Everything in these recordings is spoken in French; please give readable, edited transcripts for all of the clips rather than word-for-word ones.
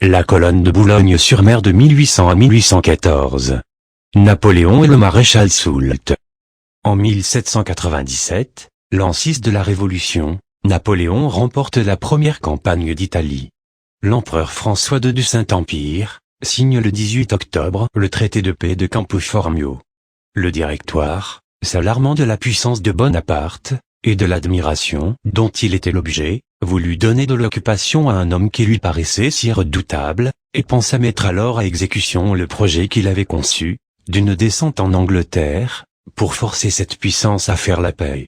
La colonne de Boulogne-sur-Mer de 1800 à 1814. Napoléon et le maréchal Soult. En 1797, l'an 6 de la Révolution, Napoléon remporte la première campagne d'Italie. L'empereur François II du Saint-Empire signe le 18 octobre le traité de paix de Campo Formio. Le Directoire, s'alarmant de la puissance de Bonaparte, et de l'admiration dont il était l'objet, voulut donner de l'occupation à un homme qui lui paraissait si redoutable, et pensa mettre alors à exécution le projet qu'il avait conçu, d'une descente en Angleterre, pour forcer cette puissance à faire la paix.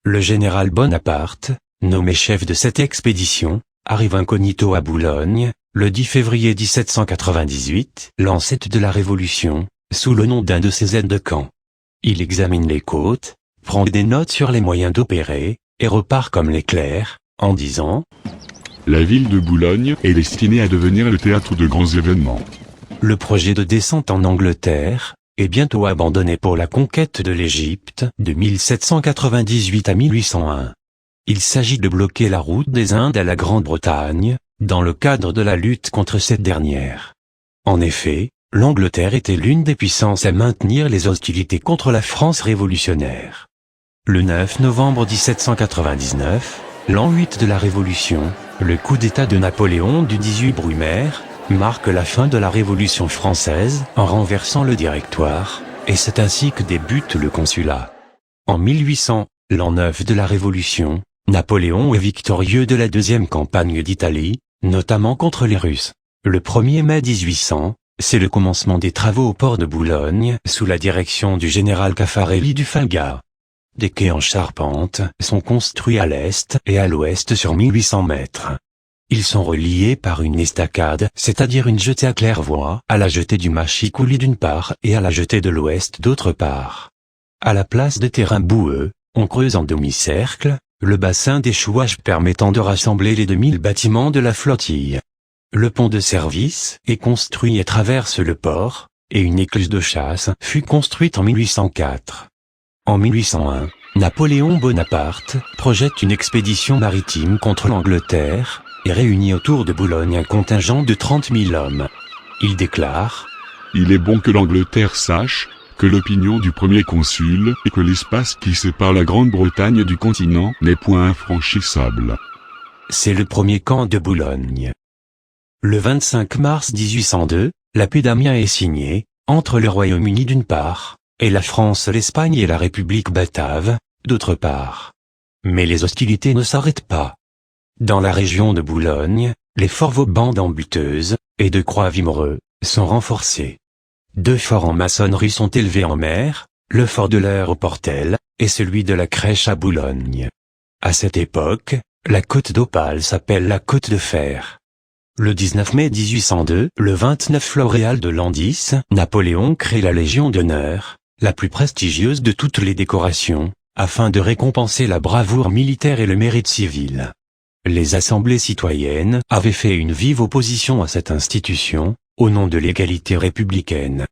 Le général Bonaparte, nommé chef de cette expédition, arrive incognito à Boulogne, le 10 février 1798, l'an 7 de la Révolution, sous le nom d'un de ses aides-de-camp. Il examine les côtes, prend des notes sur les moyens d'opérer, et repart comme l'éclair, en disant « La ville de Boulogne est destinée à devenir le théâtre de grands événements. » Le projet de descente en Angleterre est bientôt abandonné pour la conquête de l'Égypte de 1798 à 1801. Il s'agit de bloquer la route des Indes à la Grande-Bretagne, dans le cadre de la lutte contre cette dernière. En effet, l'Angleterre était l'une des puissances à maintenir les hostilités contre la France révolutionnaire. Le 9 novembre 1799, l'an 8 de la Révolution, le coup d'État de Napoléon du 18 Brumaire, marque la fin de la Révolution française en renversant le Directoire, et c'est ainsi que débute le Consulat. En 1800, l'an 9 de la Révolution, Napoléon est victorieux de la deuxième campagne d'Italie, notamment contre les Russes. Le 1er mai 1800, c'est le commencement des travaux au port de Boulogne sous la direction du général Caffarelli du Falga. Des quais en charpente sont construits à l'est et à l'ouest sur 1800 mètres. Ils sont reliés par une estacade, c'est-à-dire une jetée à claire-voie, à la jetée du Mâchicoulis d'une part et à la jetée de l'ouest d'autre part. À la place des terrains boueux, on creuse en demi-cercle, le bassin d'échouage permettant de rassembler les 2000 bâtiments de la flottille. Le pont de service est construit et traverse le port, et une écluse de chasse fut construite en 1804. En 1801, Napoléon Bonaparte projette une expédition maritime contre l'Angleterre, et réunit autour de Boulogne un contingent de 30 000 hommes. Il déclare « Il est bon que l'Angleterre sache que l'opinion du premier consul est que l'espace qui sépare la Grande-Bretagne du continent n'est point infranchissable. » C'est le premier camp de Boulogne. Le 25 mars 1802, la paix d'Amiens est signée, entre le Royaume-Uni d'une part, et la France, l'Espagne et la République batave, d'autre part. Mais les hostilités ne s'arrêtent pas. Dans la région de Boulogne, les forts Vauban d'Ambuteuse et de Croix-Vimereux sont renforcés. 2 forts en maçonnerie sont élevés en mer, le fort de l'Aire au Portel, et celui de la Crèche à Boulogne. À cette époque, la côte d'Opale s'appelle la côte de Fer. Le 19 mai 1802, le 29 floréal de l'an 10, Napoléon crée la Légion d'honneur, la plus prestigieuse de toutes les décorations, afin de récompenser la bravoure militaire et le mérite civil. Les assemblées citoyennes avaient fait une vive opposition à cette institution, au nom de l'égalité républicaine.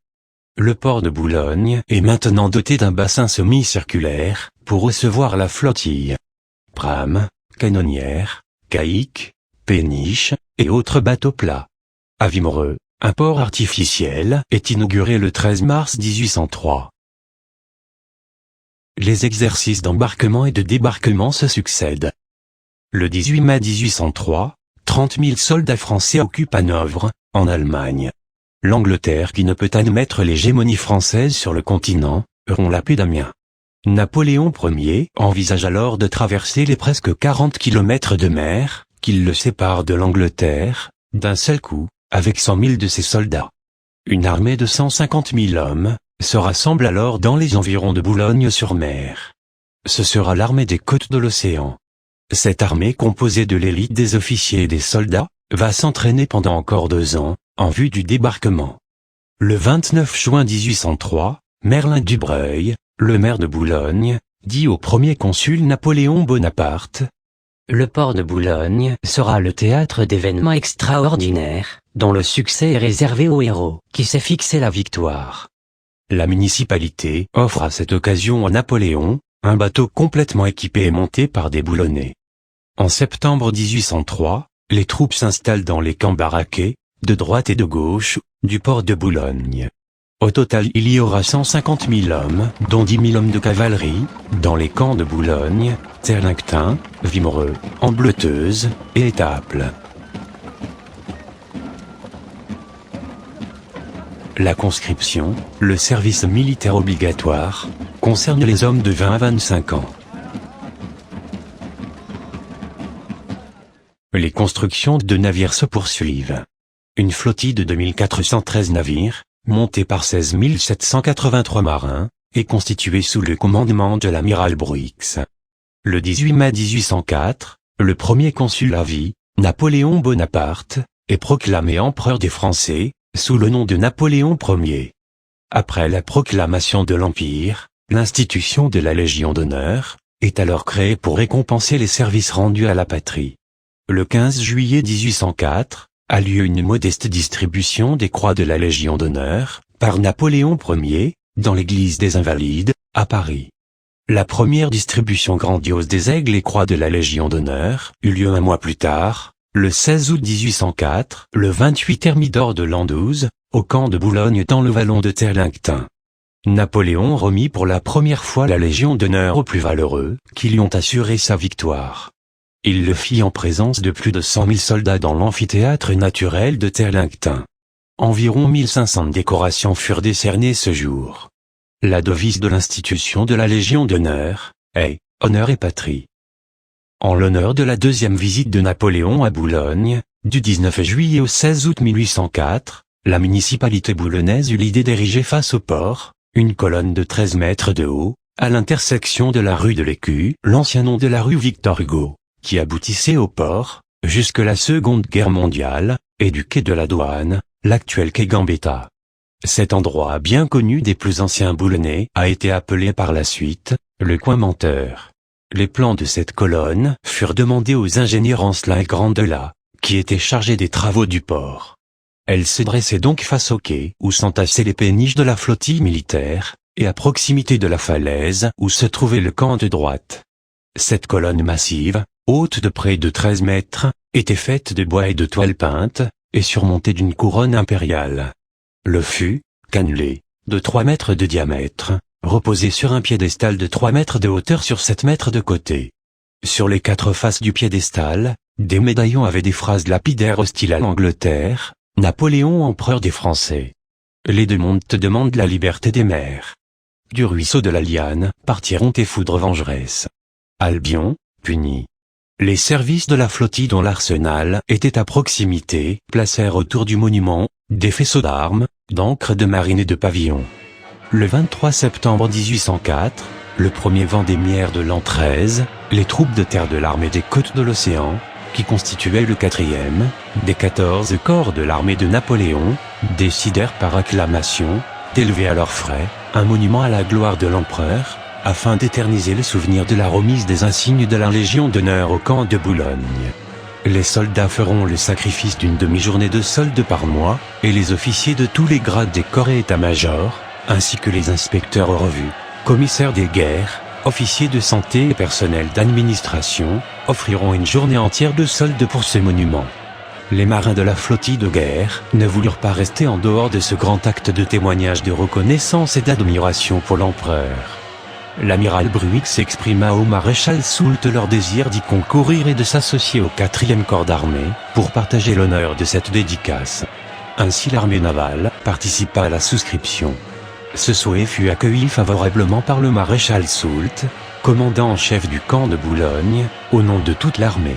Le port de Boulogne est maintenant doté d'un bassin semi-circulaire, pour recevoir la flottille. Prames, canonnières, caïques, péniches, et autres bateaux plats. À Vimereux, un port artificiel est inauguré le 13 mars 1803. Les exercices d'embarquement et de débarquement se succèdent. Le 18 mai 1803, 30 000 soldats français occupent Hanovre, en Allemagne. L'Angleterre, qui ne peut admettre l'hégémonie française sur le continent, rompt la paix d'Amiens. Napoléon Ier envisage alors de traverser les presque 40 kilomètres de mer, qui le séparent de l'Angleterre, d'un seul coup, avec 100 000 de ses soldats. Une armée de 150 000 hommes se rassemble alors dans les environs de Boulogne-sur-Mer. Ce sera l'armée des côtes de l'océan. Cette armée, composée de l'élite des officiers et des soldats, va s'entraîner pendant encore 2 ans, en vue du débarquement. Le 29 juin 1803, Merlin du Breuil, le maire de Boulogne, dit au premier consul Napoléon Bonaparte: « Le port de Boulogne sera le théâtre d'événements extraordinaires, dont le succès est réservé aux héros qui s'est fixé la victoire. » La municipalité offre à cette occasion à Napoléon un bateau complètement équipé et monté par des Boulonnais. En septembre 1803, les troupes s'installent dans les camps baraqués, de droite et de gauche, du port de Boulogne. Au total il y aura 150 000 hommes, dont 10 000 hommes de cavalerie, dans les camps de Boulogne, Terlinctin, Wimereux, Ambleteuse, et Étaples. La conscription, le service militaire obligatoire, concerne les hommes de 20 à 25 ans. Les constructions de navires se poursuivent. Une flottille de 2413 navires, montée par 16 783 marins, est constituée sous le commandement de l'amiral Bruix. Le 18 mai 1804, le premier consul à vie, Napoléon Bonaparte, est proclamé empereur des Français, sous le nom de Napoléon Ier. Après la proclamation de l'Empire, l'institution de la Légion d'honneur est alors créée pour récompenser les services rendus à la patrie. Le 15 juillet 1804, a lieu une modeste distribution des croix de la Légion d'honneur, par Napoléon Ier, dans l'église des Invalides, à Paris. La première distribution grandiose des aigles et croix de la Légion d'honneur eut lieu un mois plus tard, le 16 août 1804, le 28 Thermidor de l'an 12, au camp de Boulogne dans le vallon de Terlinctin. Napoléon remit pour la première fois la Légion d'honneur aux plus valeureux, qui lui ont assuré sa victoire. Il le fit en présence de plus de 100 000 soldats dans l'amphithéâtre naturel de Terlinctin. Environ 1500 décorations furent décernées ce jour. La devise de l'institution de la Légion d'honneur est « Honneur et patrie ». En l'honneur de la deuxième visite de Napoléon à Boulogne, du 19 juillet au 16 août 1804, la municipalité boulonnaise eut l'idée d'ériger face au port, une colonne de 13 mètres de haut, à l'intersection de la rue de l'Écu, l'ancien nom de la rue Victor Hugo, qui aboutissait au port, jusque la Seconde Guerre mondiale, et du quai de la Douane, l'actuel quai Gambetta. Cet endroit bien connu des plus anciens Boulonnais a été appelé par la suite, le coin Menteur. Les plans de cette colonne furent demandés aux ingénieurs Ancelin et Grandela, qui étaient chargés des travaux du port. Elle se dressait donc face au quai où s'entassaient les péniches de la flottille militaire, et à proximité de la falaise où se trouvait le camp de droite. Cette colonne massive, haute de près de 13 mètres, était faite de bois et de toile peinte, et surmontée d'une couronne impériale. Le fût, cannelé, de 3 mètres de diamètre, reposait sur un piédestal de 3 mètres de hauteur sur 7 mètres de côté. Sur les 4 faces du piédestal, des médaillons avaient des phrases lapidaires au style à l'Angleterre, « Napoléon empereur des Français ». Les deux mondes te demandent la liberté des mers. Du ruisseau de la Liane, partiront tes foudres vengeresses. Albion, puni. Les services de la flottille dont l'arsenal était à proximité placèrent autour du monument des faisceaux d'armes, d'ancre de marine et de pavillons. Le 23 septembre 1804, le premier vendémiaire de l'an 13, les troupes de terre de l'armée des côtes de l'océan, qui constituaient le 4e, des 14 corps de l'armée de Napoléon, décidèrent par acclamation d'élever à leurs frais un monument à la gloire de l'empereur, afin d'éterniser le souvenir de la remise des insignes de la Légion d'honneur au camp de Boulogne. Les soldats feront le sacrifice d'une demi-journée de solde par mois, et les officiers de tous les grades des corps et états-majors, ainsi que les inspecteurs aux revues, commissaires des guerres, officiers de santé et personnel d'administration, offriront une journée entière de solde pour ce monument. Les marins de la flottille de guerre ne voulurent pas rester en dehors de ce grand acte de témoignage de reconnaissance et d'admiration pour l'empereur. L'amiral Bruix exprima au maréchal Soult leur désir d'y concourir et de s'associer au 4e corps d'armée, pour partager l'honneur de cette dédicace. Ainsi l'armée navale participa à la souscription. Ce souhait fut accueilli favorablement par le maréchal Soult, commandant en chef du camp de Boulogne, au nom de toute l'armée.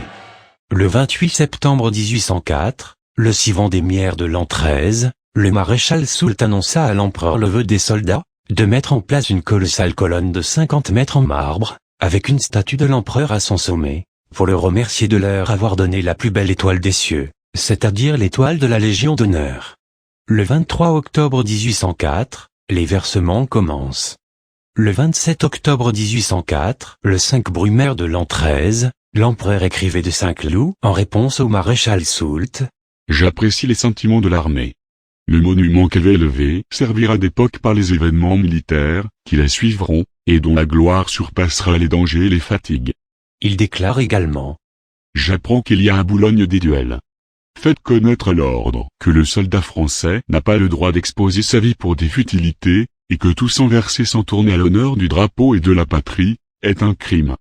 Le 28 septembre 1804, le 6 vendémiaire de l'an 13, le maréchal Soult annonça à l'empereur le vœu des soldats, de mettre en place une colossale colonne de 50 mètres en marbre, avec une statue de l'empereur à son sommet, pour le remercier de leur avoir donné la plus belle étoile des cieux, c'est-à-dire l'étoile de la Légion d'honneur. Le 23 octobre 1804, les versements commencent. Le 27 octobre 1804, le 5 Brumaire de l'an 13, l'empereur écrivait de Saint-Cloud en réponse au maréchal Soult. J'apprécie les sentiments de l'armée. Le monument qu'elle va élever servira d'époque par les événements militaires qui la suivront, et dont la gloire surpassera les dangers et les fatigues. Il déclare également. J'apprends qu'il y a à Boulogne des duels. faites connaître à l'ordre que le soldat français n'a pas le droit d'exposer sa vie pour des futilités, et que tout sang versé sans tourner à l'honneur du drapeau et de la patrie, est un crime.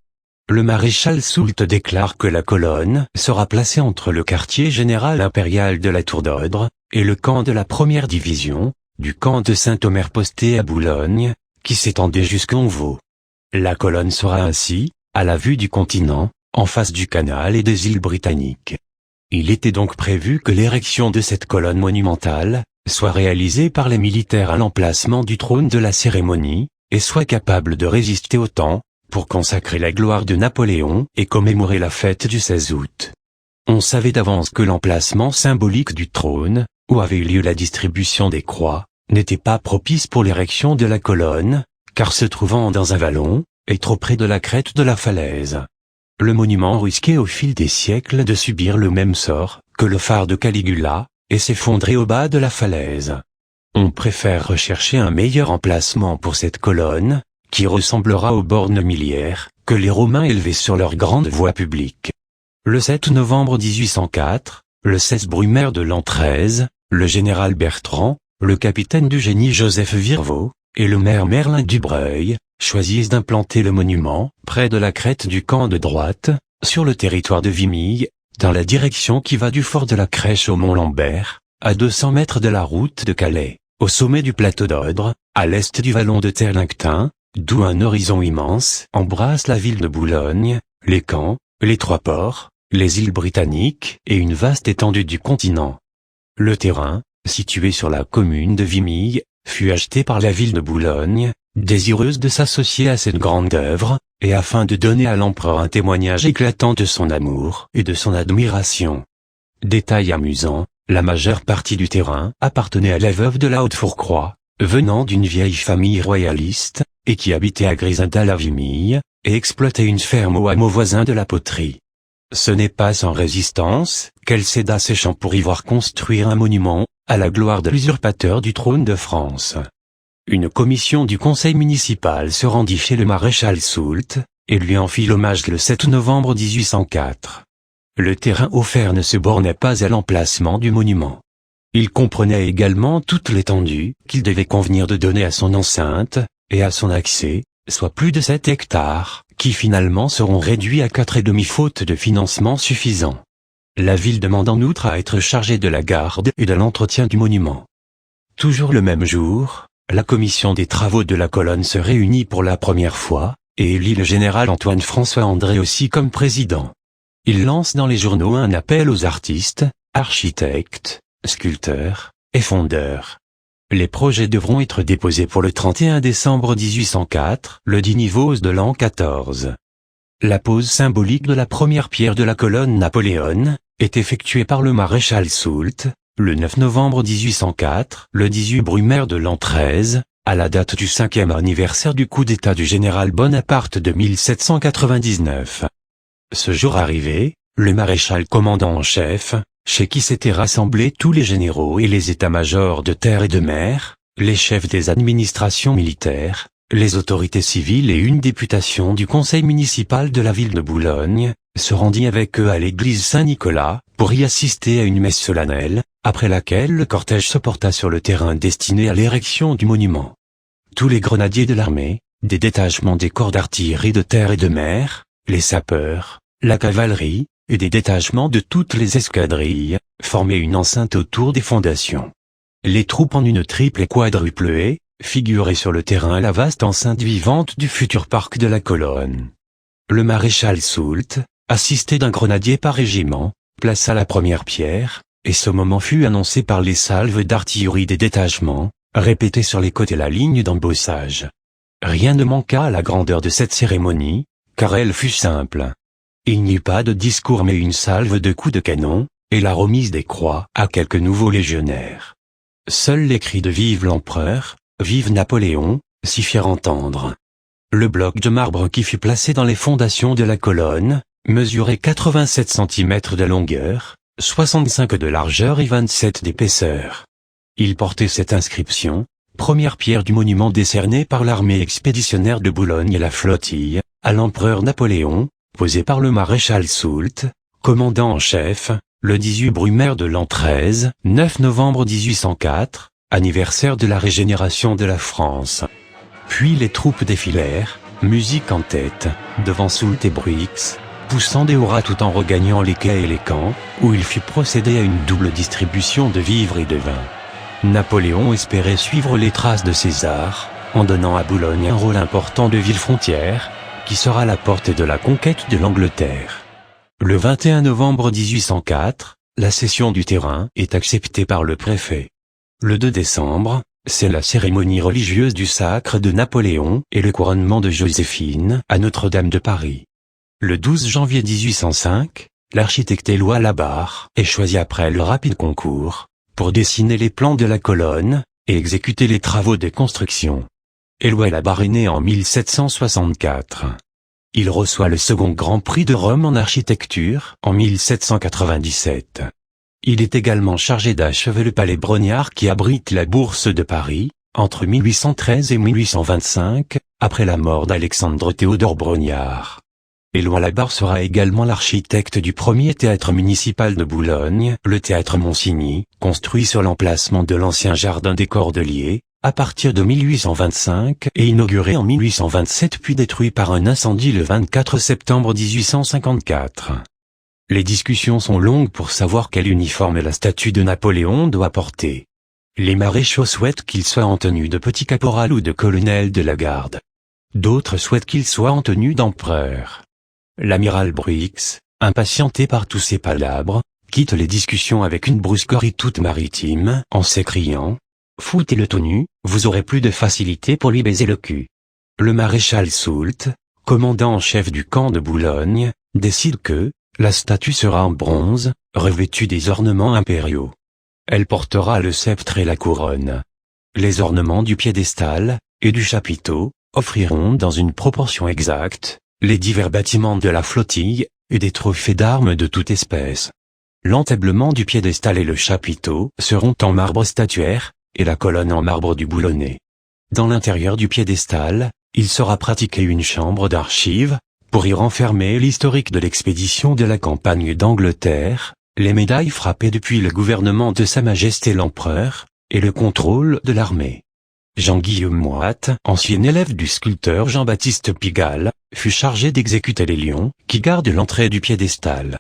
Le maréchal Soult déclare que la colonne sera placée entre le quartier général impérial de la Tour d'Ordre, et le camp de la première division, du camp de Saint-Omer posté à Boulogne, qui s'étendait jusqu'en Vaud. La colonne sera ainsi, à la vue du continent, en face du canal et des îles britanniques. Il était donc prévu que l'érection de cette colonne monumentale soit réalisée par les militaires à l'emplacement du trône de la cérémonie, et soit capable de résister au temps, pour consacrer la gloire de Napoléon et commémorer la fête du 16 août. On savait d'avance que l'emplacement symbolique du trône, où avait eu lieu la distribution des croix, n'était pas propice pour l'érection de la colonne, car se trouvant dans un vallon, et trop près de la crête de la falaise. Le monument risquait au fil des siècles de subir le même sort que le phare de Caligula, et s'effondrer au bas de la falaise. On préfère rechercher un meilleur emplacement pour cette colonne, qui ressemblera aux bornes miliaires que les Romains élevaient sur leurs grandes voies publiques. Le 7 novembre 1804, le 16 Brumaire de l'an 13, le général Bertrand, le capitaine du génie Joseph Virvaux, et le maire Merlin Dubreuil, choisissent d'implanter le monument près de la crête du camp de droite, sur le territoire de Vimille, dans la direction qui va du fort de la Crèche au Mont-Lambert, à 200 mètres de la route de Calais, au sommet du plateau d'Odre, à l'est du vallon de Terlinctin, d'où un horizon immense embrasse la ville de Boulogne, les camps, les trois ports, les îles britanniques et une vaste étendue du continent. Le terrain, situé sur la commune de Vimille, fut acheté par la ville de Boulogne, désireuse de s'associer à cette grande œuvre, et afin de donner à l'empereur un témoignage éclatant de son amour et de son admiration. Détail amusant, la majeure partie du terrain appartenait à la veuve de la Haute-Fourcroy, venant d'une vieille famille royaliste, et qui habitait à Grisindal-à-Vimille, et exploitait une ferme au hameau voisin de la Poterie. Ce n'est pas sans résistance qu'elle céda ses champs pour y voir construire un monument à la gloire de l'usurpateur du trône de France. Une commission du conseil municipal se rendit chez le maréchal Soult, et lui en fit l'hommage le 7 novembre 1804. Le terrain offert ne se bornait pas à l'emplacement du monument. Il comprenait également toute l'étendue qu'il devait convenir de donner à son enceinte, et à son accès, soit plus de 7 hectares, qui finalement seront réduits à 4,5 faute de financement suffisant. La ville demande en outre à être chargée de la garde et de l'entretien du monument. Toujours le même jour, la commission des travaux de la colonne se réunit pour la première fois, et élit le général Antoine-François André aussi comme président. Il lance dans les journaux un appel aux artistes, architectes, sculpteurs et fondeurs. Les projets devront être déposés pour le 31 décembre 1804, le 10 Nivose de l'an 14. La pose symbolique de la première pierre de la colonne Napoléon est effectuée par le maréchal Soult, le 9 novembre 1804, le 18 Brumaire de l'an 13, à la date du 5e anniversaire du coup d'état du général Bonaparte de 1799. Ce jour arrivé, le maréchal commandant en chef, chez qui s'étaient rassemblés tous les généraux et les états-majors de terre et de mer, les chefs des administrations militaires, les autorités civiles et une députation du conseil municipal de la ville de Boulogne, se rendit avec eux à l'église Saint-Nicolas, pour y assister à une messe solennelle, après laquelle le cortège se porta sur le terrain destiné à l'érection du monument. Tous les grenadiers de l'armée, des détachements des corps d'artillerie de terre et de mer, les sapeurs, la cavalerie, et des détachements de toutes les escadrilles, formaient une enceinte autour des fondations. Les troupes en une triple et quadruple haie, figuraient sur le terrain la vaste enceinte vivante du futur parc de la colonne. Le maréchal Soult, assisté d'un grenadier par régiment, plaça la première pierre, et ce moment fut annoncé par les salves d'artillerie des détachements, répétées sur les côtés la ligne d'embossage. Rien ne manqua à la grandeur de cette cérémonie, car elle fut simple. Il n'y eut pas de discours mais une salve de coups de canon, et la remise des croix à quelques nouveaux légionnaires. Seuls les cris de Vive l'empereur, Vive Napoléon, s'y firent entendre. Le bloc de marbre qui fut placé dans les fondations de la colonne, mesurait 87 cm de longueur, 65 de largeur et 27 d'épaisseur. Il portait cette inscription: première pierre du monument décerné par l'armée expéditionnaire de Boulogne et la flottille, à l'empereur Napoléon, posé par le maréchal Soult, commandant en chef, Le 18 Brumaire de l'an 13, 9 novembre 1804, anniversaire de la régénération de la France. Puis les troupes défilèrent, musique en tête, devant Soult et Bruix, poussant des hurrahs tout en regagnant les quais et les camps, où il fut procédé à une double distribution de vivres et de vin. Napoléon espérait suivre les traces de César, en donnant à Boulogne un rôle important de ville frontière, qui sera la porte de la conquête de l'Angleterre. Le 21 novembre 1804, la cession du terrain est acceptée par le préfet. Le 2 décembre, c'est la cérémonie religieuse du sacre de Napoléon et le couronnement de Joséphine à Notre-Dame de Paris. Le 12 janvier 1805, l'architecte Éloi Labarre est choisi après le rapide concours, pour dessiner les plans de la colonne, et exécuter les travaux de construction. Éloi Labarre est né en 1764. Il reçoit le second Grand Prix de Rome en architecture en 1797. Il est également chargé d'achever le palais Brognard qui abrite la Bourse de Paris, entre 1813 et 1825, après la mort d'Alexandre Théodore Brognard. Éloi Labarre sera également l'architecte du premier théâtre municipal de Boulogne, le théâtre Monsigny, construit sur l'emplacement de l'ancien jardin des Cordeliers, à partir de 1825 et inauguré en 1827 puis détruit par un incendie le 24 septembre 1854. Les discussions sont longues pour savoir quel uniforme la statue de Napoléon doit porter. Les maréchaux souhaitent qu'il soit en tenue de petit caporal ou de colonel de la garde. D'autres souhaitent qu'il soit en tenue d'empereur. L'amiral Bruix, impatienté par tous ces palabres, quitte les discussions avec une brusquerie toute maritime, en s'écriant « Foutez-le tout nu, vous aurez plus de facilité pour lui baiser le cul ». Le maréchal Soult, commandant en chef du camp de Boulogne, décide que la statue sera en bronze, revêtue des ornements impériaux. Elle portera le sceptre et la couronne. Les ornements du piédestal, et du chapiteau, offriront dans une proportion exacte, les divers bâtiments de la flottille, et des trophées d'armes de toute espèce. L'entablement du piédestal et le chapiteau seront en marbre statuaire, et la colonne en marbre du Boulonnais. Dans l'intérieur du piédestal, il sera pratiqué une chambre d'archives, pour y renfermer l'historique de l'expédition de la campagne d'Angleterre, les médailles frappées depuis le gouvernement de Sa Majesté l'Empereur, et le contrôle de l'armée. Jean-Guillaume Moite, ancien élève du sculpteur Jean-Baptiste Pigalle, fut chargé d'exécuter les lions qui gardent l'entrée du piédestal.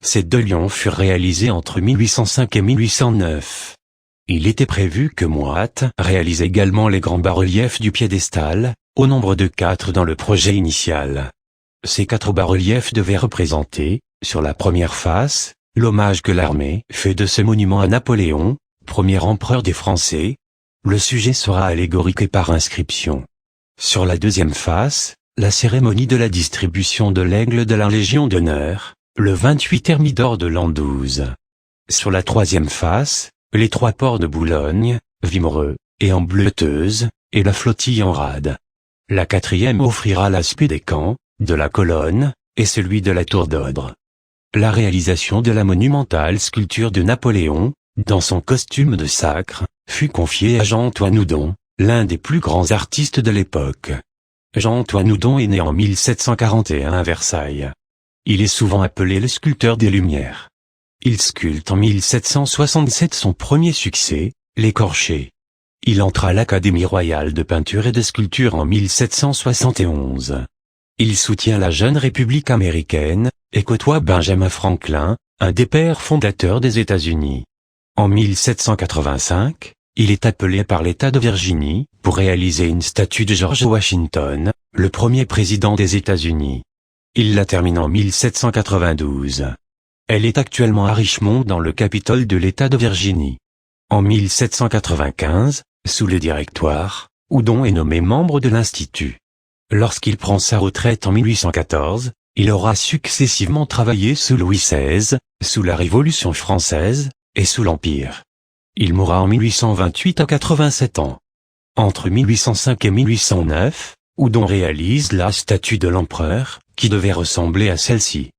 Ces 2 lions furent réalisés entre 1805 et 1809. Il était prévu que Moite réalise également les grands bas-reliefs du piédestal, au nombre de 4 dans le projet initial. Ces 4 bas-reliefs devaient représenter, sur la première face, l'hommage que l'armée fait de ce monument à Napoléon, premier empereur des Français. Le sujet sera allégorique et par inscription. Sur la deuxième face, la cérémonie de la distribution de l'aigle de la Légion d'honneur, le 28 Thermidor de l'an 12. Sur la troisième face, les 3 ports de Boulogne, Wimereux, et en bleuteuse, et la flottille en rade. La 4e offrira l'aspect des camps, de la colonne, et celui de la tour d'Odre. La réalisation de la monumentale sculpture de Napoléon, dans son costume de sacre, fut confiée à Jean-Antoine Houdon, l'un des plus grands artistes de l'époque. Jean-Antoine Houdon est né en 1741 à Versailles. Il est souvent appelé le sculpteur des Lumières. Il sculpte en 1767 son premier succès, l'Écorché. Il entre à l'Académie royale de peinture et de sculpture en 1771. Il soutient la jeune République américaine, et côtoie Benjamin Franklin, un des pères fondateurs des États-Unis. En 1785, il est appelé par l'État de Virginie, pour réaliser une statue de George Washington, le premier président des États-Unis. Il la termine en 1792. Elle est actuellement à Richmond dans le Capitole de l'État de Virginie. En 1795, sous le Directoire, Houdon est nommé membre de l'Institut. Lorsqu'il prend sa retraite en 1814, il aura successivement travaillé sous Louis XVI, sous la Révolution française, et sous l'Empire. Il mourra en 1828 à 87 ans. Entre 1805 et 1809, Houdon réalise la statue de l'empereur, qui devait ressembler à celle-ci.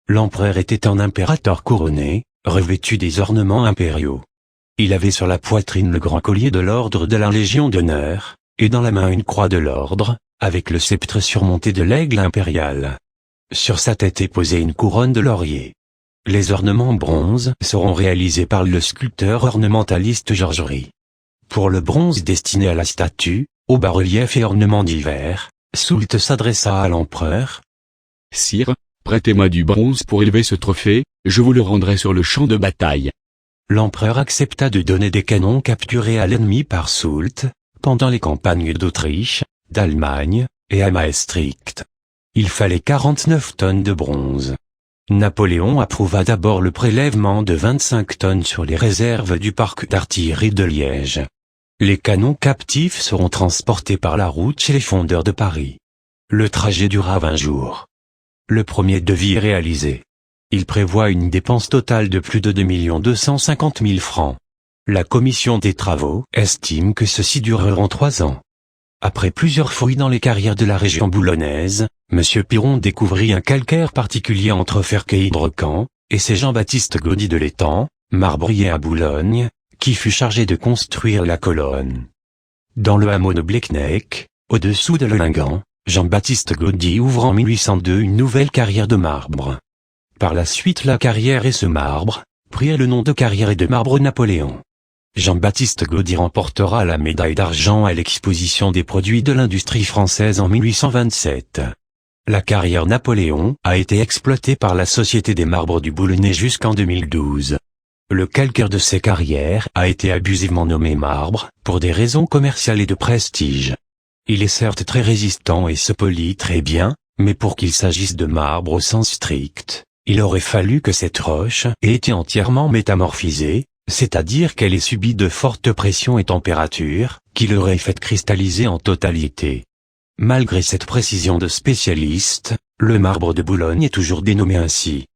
L'empereur était un impérateur couronné, revêtu des ornements impériaux. Il avait sur la poitrine le grand collier de l'ordre de la Légion d'honneur, et dans la main une croix de l'ordre, avec le sceptre surmonté de l'aigle impérial. Sur sa tête est posée une couronne de laurier. Les ornements bronze seront réalisés par le sculpteur ornementaliste Georges Ry. Pour le bronze destiné à la statue, aux bas-reliefs et ornements divers, Soult s'adressa à l'empereur. « Sire, prêtez-moi du bronze pour élever ce trophée, je vous le rendrai sur le champ de bataille. » L'empereur accepta de donner des canons capturés à l'ennemi par Soult, pendant les campagnes d'Autriche, d'Allemagne, et à Maastricht. Il fallait 49 tonnes de bronze. Napoléon approuva d'abord le prélèvement de 25 tonnes sur les réserves du parc d'artillerie de Liège. Les canons captifs seront transportés par la route chez les fondeurs de Paris. Le trajet dura 20 jours. Le premier devis est réalisé. Il prévoit une dépense totale de plus de 2 250 000 francs. La commission des travaux estime que ceux-ci dureront 3 ans. Après plusieurs fouilles dans les carrières de la région boulonnaise, M. Piron découvrit un calcaire particulier entre Ferquet et Hydrecan, et c'est Jean-Baptiste Gaudy de l'Étang, marbrier à Boulogne, qui fut chargé de construire la colonne. Dans le hameau de Blecnec, au-dessous de Lelingan, Jean-Baptiste Gaudy ouvre en 1802 une nouvelle carrière de marbre. Par la suite la carrière et ce marbre prirent le nom de carrière et de marbre Napoléon. Jean-Baptiste Gaudy remportera la médaille d'argent à l'exposition des produits de l'industrie française en 1827. La carrière Napoléon a été exploitée par la Société des Marbres du Boulonnais jusqu'en 2012. Le calcaire de ces carrières a été abusivement nommé marbre, pour des raisons commerciales et de prestige. Il est certes très résistant et se polit très bien, mais pour qu'il s'agisse de marbre au sens strict, il aurait fallu que cette roche ait été entièrement métamorphisée, c'est-à-dire qu'elle ait subi de fortes pressions et températures, qui l'auraient fait cristalliser en totalité. Malgré cette précision de spécialistes, le marbre de Boulogne est toujours dénommé ainsi.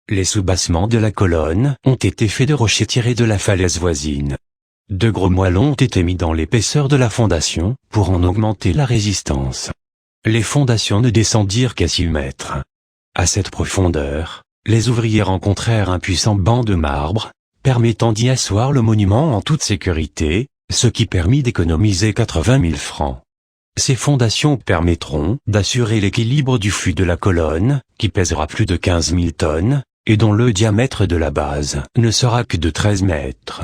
Les soubassements de la colonne ont été faits de rochers tirés de la falaise voisine. De gros moellons ont été mis dans l'épaisseur de la fondation, pour en augmenter la résistance. Les fondations ne descendirent qu'à 6 mètres. À cette profondeur, les ouvriers rencontrèrent un puissant banc de marbre, permettant d'y asseoir le monument en toute sécurité, ce qui permit d'économiser 80 000 francs. Ces fondations permettront d'assurer l'équilibre du fût de la colonne, qui pèsera plus de 15 000 tonnes, et dont le diamètre de la base ne sera que de 13 mètres.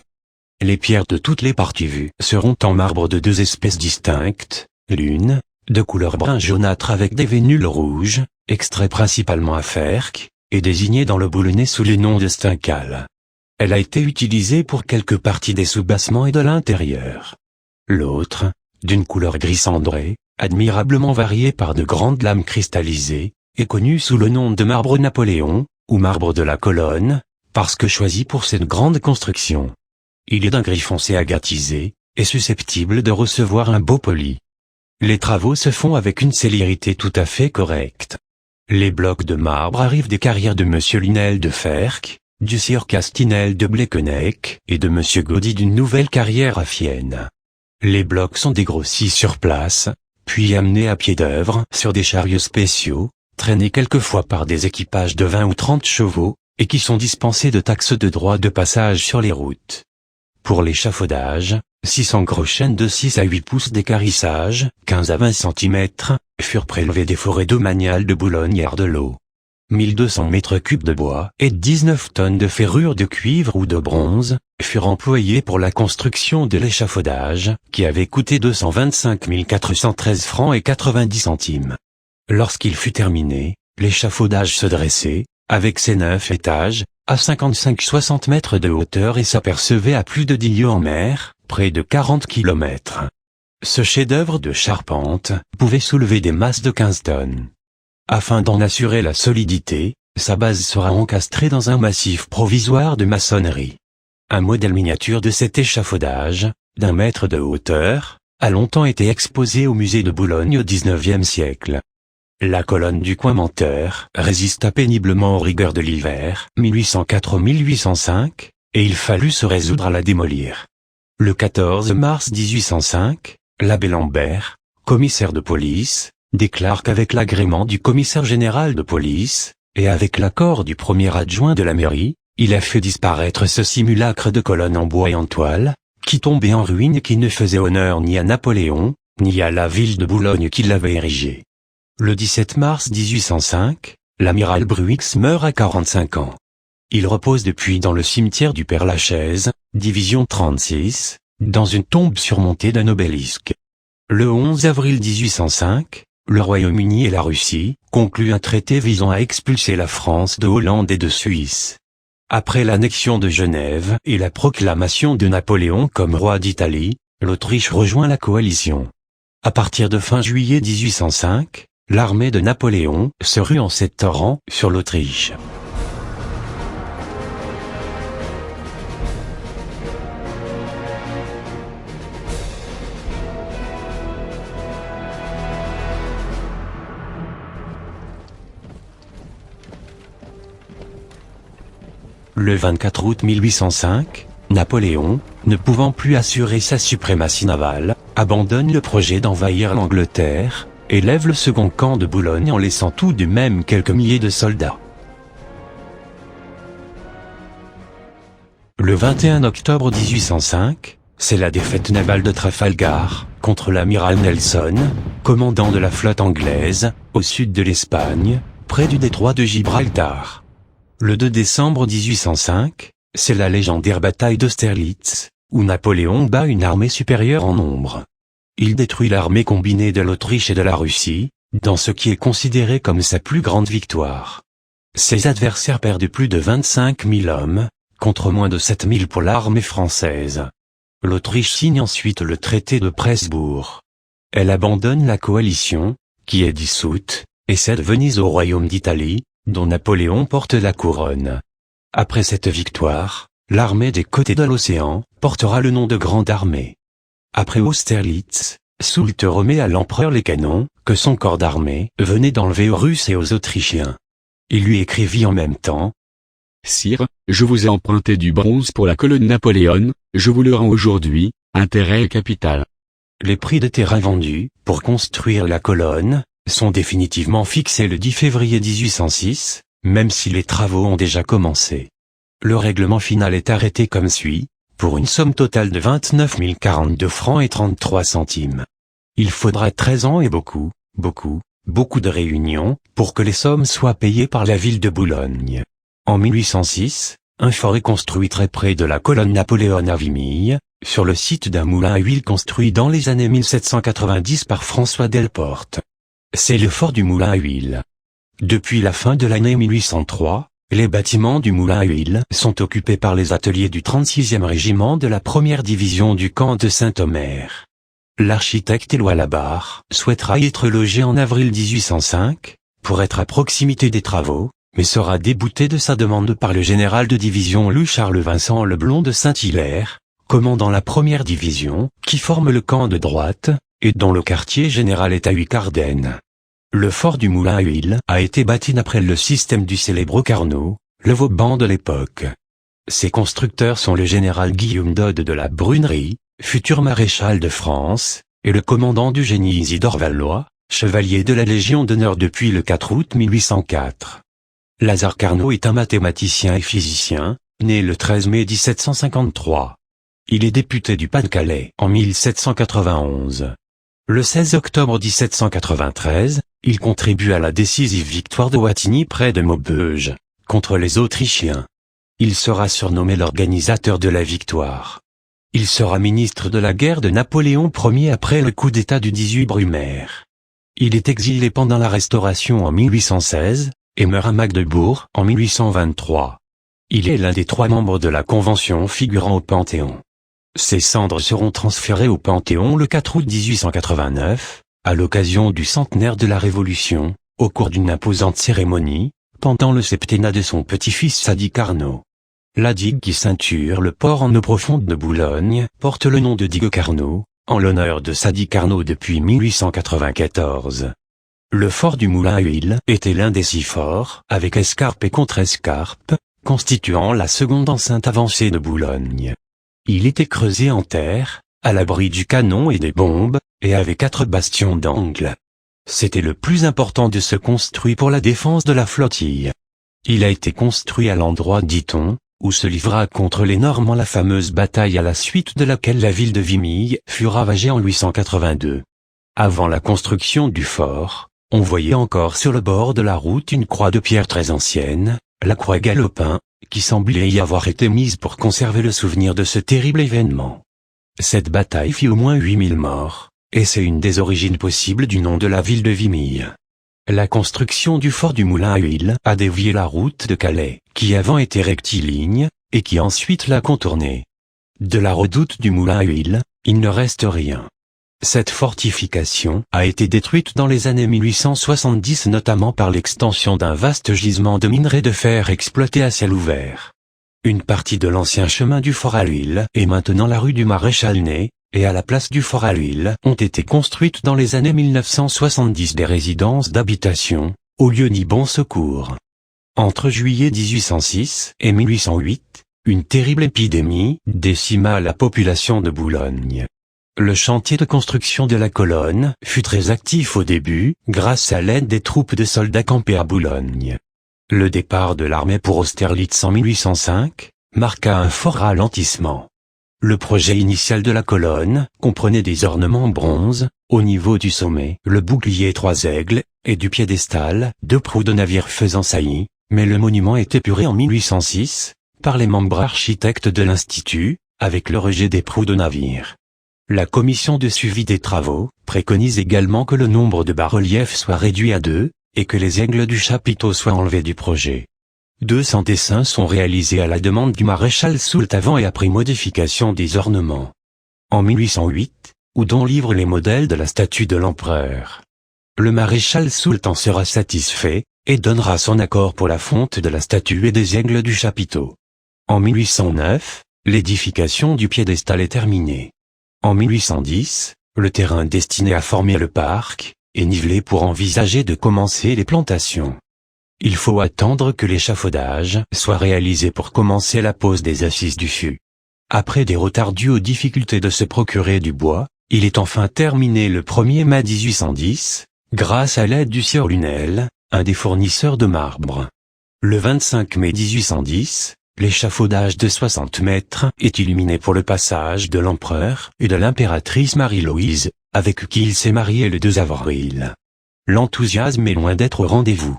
Les pierres de toutes les parties vues seront en marbre de 2 espèces distinctes, l'une, de couleur brun jaunâtre avec des vénules rouges, extrait principalement à Ferques, et désignée dans le Boulonnais sous le nom de Stincale. Elle a été utilisée pour quelques parties des soubassements et de l'intérieur. L'autre, d'une couleur gris cendré, admirablement variée par de grandes lames cristallisées, est connue sous le nom de marbre Napoléon, ou marbre de la colonne, parce que choisi pour cette grande construction. Il est d'un gris foncé agatisé, et susceptible de recevoir un beau poli. Les travaux se font avec une célérité tout à fait correcte. Les blocs de marbre arrivent des carrières de M. Linel de Ferques, du sire Castinel de Blecquenec, et de M. Gaudy d'une nouvelle carrière à Fienne. Les blocs sont dégrossis sur place, puis amenés à pied d'œuvre sur des chariots spéciaux, traînés quelquefois par des équipages de 20 ou 30 chevaux, et qui sont dispensés de taxes de droit de passage sur les routes. Pour l'échafaudage, 600 gros chênes de 6 à 8 pouces d'équarrissage, 15 à 20 cm, furent prélevés des forêts domaniales de Boulogne et Ardelot. 1200 mètres cubes de bois et 19 tonnes de ferrures de cuivre ou de bronze furent employés pour la construction de l'échafaudage, qui avait coûté 225 413 francs et 90 centimes. Lorsqu'il fut terminé, l'échafaudage se dressait, avec ses 9 étages, à 55-60 mètres de hauteur et s'apercevait à plus de 10 lieues en mer, près de 40 kilomètres. Ce chef-d'œuvre de charpente pouvait soulever des masses de 15 tonnes. Afin d'en assurer la solidité, sa base sera encastrée dans un massif provisoire de maçonnerie. Un modèle miniature de cet échafaudage, d'1 mètre de hauteur, a longtemps été exposé au musée de Boulogne au XIXe siècle. La colonne du coin Menteur résista péniblement aux rigueurs de l'hiver, 1804-1805, et il fallut se résoudre à la démolir. Le 14 mars 1805, l'abbé Lambert, commissaire de police, déclare qu'avec l'agrément du commissaire général de police, et avec l'accord du premier adjoint de la mairie, il a fait disparaître ce simulacre de colonne en bois et en toile, qui tombait en ruine et qui ne faisait honneur ni à Napoléon, ni à la ville de Boulogne qui l'avait érigé. Le 17 mars 1805, l'amiral Bruix meurt à 45 ans. Il repose depuis dans le cimetière du Père-Lachaise, division 36, dans une tombe surmontée d'un obélisque. Le 11 avril 1805, le Royaume-Uni et la Russie concluent un traité visant à expulser la France de Hollande et de Suisse. Après l'annexion de Genève et la proclamation de Napoléon comme roi d'Italie, l'Autriche rejoint la coalition. À partir de fin juillet 1805, l'armée de Napoléon se rue en 7 torrents sur l'Autriche. Le 24 août 1805, Napoléon, ne pouvant plus assurer sa suprématie navale, abandonne le projet d'envahir l'Angleterre, et lève le second camp de Boulogne en laissant tout de même quelques milliers de soldats. Le 21 octobre 1805, c'est la défaite navale de Trafalgar, contre l'amiral Nelson, commandant de la flotte anglaise, au sud de l'Espagne, près du détroit de Gibraltar. Le 2 décembre 1805, c'est la légendaire bataille d'Austerlitz, où Napoléon bat une armée supérieure en nombre. Il détruit l'armée combinée de l'Autriche et de la Russie, dans ce qui est considéré comme sa plus grande victoire. Ses adversaires perdent plus de 25 000 hommes, contre moins de 7 000 pour l'armée française. L'Autriche signe ensuite le traité de Presbourg. Elle abandonne la coalition, qui est dissoute, et cède Venise au royaume d'Italie, dont Napoléon porte la couronne. Après cette victoire, l'armée des côtés de l'océan portera le nom de Grande Armée. Après Austerlitz, Soult remet à l'empereur les canons que son corps d'armée venait d'enlever aux Russes et aux Autrichiens. Il lui écrivit en même temps: « Sire, je vous ai emprunté du bronze pour la colonne Napoléon, je vous le rends aujourd'hui, intérêt et capital. » Les prix des terrains vendus pour construire la colonne sont définitivement fixés le 10 février 1806, même si les travaux ont déjà commencé. Le règlement final est arrêté comme suit, pour une somme totale de 29 042 francs et 33 centimes. Il faudra 13 ans et beaucoup de réunions, pour que les sommes soient payées par la ville de Boulogne. En 1806, un fort est construit très près de la colonne Napoléon à Vimille, sur le site d'un moulin à huile construit dans les années 1790 par François Delporte. C'est le fort du moulin à huile. Depuis la fin de l'année 1803, les bâtiments du moulin à huile sont occupés par les ateliers du 36e régiment de la 1re division du camp de Saint-Omer. L'architecte Éloi Labarre souhaitera y être logé en avril 1805, pour être à proximité des travaux, mais sera débouté de sa demande par le général de division Louis-Charles-Vincent Leblond de Saint-Hilaire, commandant la 1re division, qui forme le camp de droite, et dont le quartier général est à Huicardenne. Le fort du moulin à huile a été bâti d'après le système du célèbre Carnot, le Vauban de l'époque. Ses constructeurs sont le général Guillaume Dode de la Brunerie, futur maréchal de France, et le commandant du génie Isidore Valois, chevalier de la Légion d'honneur depuis le 4 août 1804. Lazare Carnot est un mathématicien et physicien, né le 13 mai 1753. Il est député du Pas-de-Calais en 1791. Le 16 octobre 1793, il contribue à la décisive victoire de Wattignies près de Maubeuge, contre les Autrichiens. Il sera surnommé l'organisateur de la victoire. Il sera ministre de la guerre de Napoléon Ier après le coup d'État du 18 Brumaire. Il est exilé pendant la Restauration en 1816, et meurt à Magdebourg en 1823. Il est l'un des 3 membres de la Convention figurant au Panthéon. Ses cendres seront transférées au Panthéon le 4 août 1889, à l'occasion du centenaire de la Révolution, au cours d'une imposante cérémonie, pendant le septennat de son petit-fils Sadi Carnot. La digue qui ceinture le port en eau profonde de Boulogne porte le nom de digue Carnot, en l'honneur de Sadi Carnot depuis 1894. Le fort du Moulin à Huile était l'un des 6 forts, avec escarpe et contre-escarpe, constituant la seconde enceinte avancée de Boulogne. Il était creusé en terre, à l'abri du canon et des bombes, et avait 4 bastions d'angle. C'était le plus important de ceux construits pour la défense de la flottille. Il a été construit à l'endroit, dit-on, où se livra contre les Normands la fameuse bataille à la suite de laquelle la ville de Vimille fut ravagée en 882. Avant la construction du fort, on voyait encore sur le bord de la route une croix de pierre très ancienne, la croix Galopin, qui semblait y avoir été mise pour conserver le souvenir de ce terrible événement. Cette bataille fit au moins 8000 morts, et c'est une des origines possibles du nom de la ville de Vimille. La construction du fort du Moulin à Huile a dévié la route de Calais, qui avant était rectiligne, et qui ensuite l'a contournée. De la redoute du Moulin à Huile, il ne reste rien. Cette fortification a été détruite dans les années 1870 notamment par l'extension d'un vaste gisement de minerai de fer exploité à ciel ouvert. Une partie de l'ancien chemin du fort à l'huile et maintenant la rue du Maréchal-Ney, et à la place du fort à l'huile ont été construites dans les années 1970 des résidences d'habitation, au lieu ni bon secours. Entre juillet 1806 et 1808, une terrible épidémie décima la population de Boulogne. Le chantier de construction de la colonne fut très actif au début, grâce à l'aide des troupes de soldats campés à Boulogne. Le départ de l'armée pour Austerlitz en 1805 marqua un fort ralentissement. Le projet initial de la colonne comprenait des ornements en bronze, au niveau du sommet, le bouclier 3 aigles, et du piédestal, 2 proues de navires faisant saillie, mais le monument est épuré en 1806, par les membres architectes de l'Institut, avec le rejet des proues de navires. La commission de suivi des travaux préconise également que le nombre de bas-reliefs soit réduit à 2, et que les aigles du chapiteau soient enlevés du projet. 200 dessins sont réalisés à la demande du maréchal Soult avant et après modification des ornements. En 1808, Houdon livre les modèles de la statue de l'empereur. Le maréchal Soult en sera satisfait, et donnera son accord pour la fonte de la statue et des aigles du chapiteau. En 1809, l'édification du piédestal est terminée. En 1810, le terrain destiné à former le parc est nivelé pour envisager de commencer les plantations. Il faut attendre que l'échafaudage soit réalisé pour commencer la pose des assises du fût. Après des retards dus aux difficultés de se procurer du bois, il est enfin terminé le 1er mai 1810, grâce à l'aide du sieur Lunel, un des fournisseurs de marbre. Le 25 mai 1810, l'échafaudage de 60 mètres est illuminé pour le passage de l'empereur et de l'impératrice Marie-Louise, avec qui il s'est marié le 2 avril. L'enthousiasme est loin d'être au rendez-vous.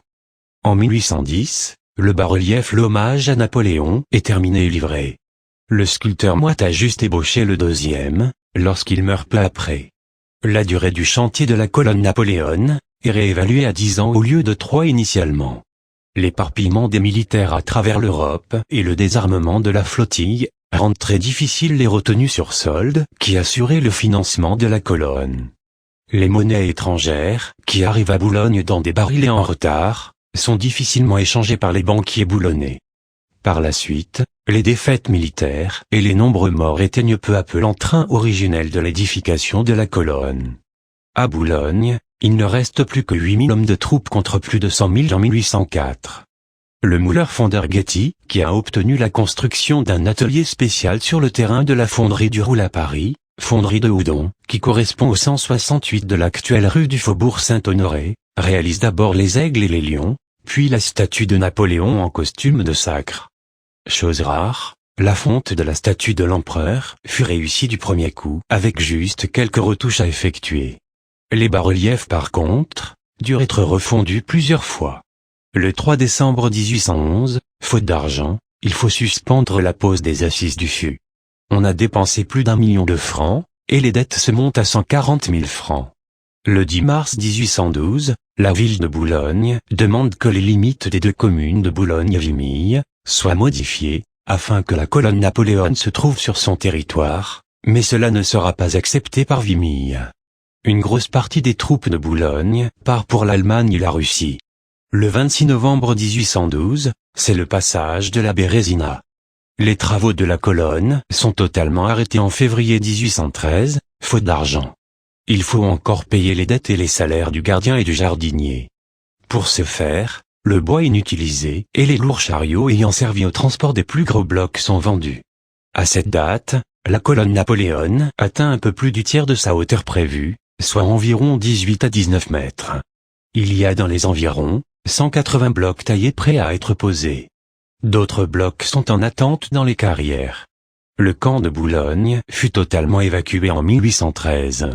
En 1810, le bas-relief L'hommage à Napoléon est terminé et livré. Le sculpteur Moite a juste ébauché le 2e, lorsqu'il meurt peu après. La durée du chantier de la colonne Napoléon est réévaluée à 10 ans au lieu de 3 initialement. L'éparpillement des militaires à travers l'Europe et le désarmement de la flottille rendent très difficiles les retenues sur solde qui assuraient le financement de la colonne. Les monnaies étrangères, qui arrivent à Boulogne dans des barils et en retard, sont difficilement échangées par les banquiers boulonnais. Par la suite, les défaites militaires et les nombreux morts éteignent peu à peu l'entrain originel de l'édification de la colonne. À Boulogne, il ne reste plus que 8000 hommes de troupes contre plus de 100 000 en 1804. Le mouleur Fonderghetti, qui a obtenu la construction d'un atelier spécial sur le terrain de la fonderie du Roule à Paris, fonderie de Houdon, qui correspond au 168 de l'actuelle rue du Faubourg Saint-Honoré, réalise d'abord les aigles et les lions, puis la statue de Napoléon en costume de sacre. Chose rare, la fonte de la statue de l'empereur fut réussie du premier coup, avec juste quelques retouches à effectuer. Les bas-reliefs par contre, durent être refondus plusieurs fois. Le 3 décembre 1811, faute d'argent, il faut suspendre la pose des assises du fût. On a dépensé plus d'1 million de francs, et les dettes se montent à 140 000 francs. Le 10 mars 1812, la ville de Boulogne demande que les limites des 2 communes de Boulogne et Vimille soient modifiées, afin que la colonne Napoléon se trouve sur son territoire, mais cela ne sera pas accepté par Vimille. Une grosse partie des troupes de Boulogne part pour l'Allemagne et la Russie. Le 26 novembre 1812, c'est le passage de la Bérésina. Les travaux de la colonne sont totalement arrêtés en février 1813, faute d'argent. Il faut encore payer les dettes et les salaires du gardien et du jardinier. Pour ce faire, le bois inutilisé et les lourds chariots ayant servi au transport des plus gros blocs sont vendus. À cette date, la colonne Napoléon atteint un peu plus du tiers de sa hauteur prévue, soit environ 18 à 19 mètres. Il y a dans les environs 180 blocs taillés prêts à être posés. D'autres blocs sont en attente dans les carrières. Le camp de Boulogne fut totalement évacué en 1813.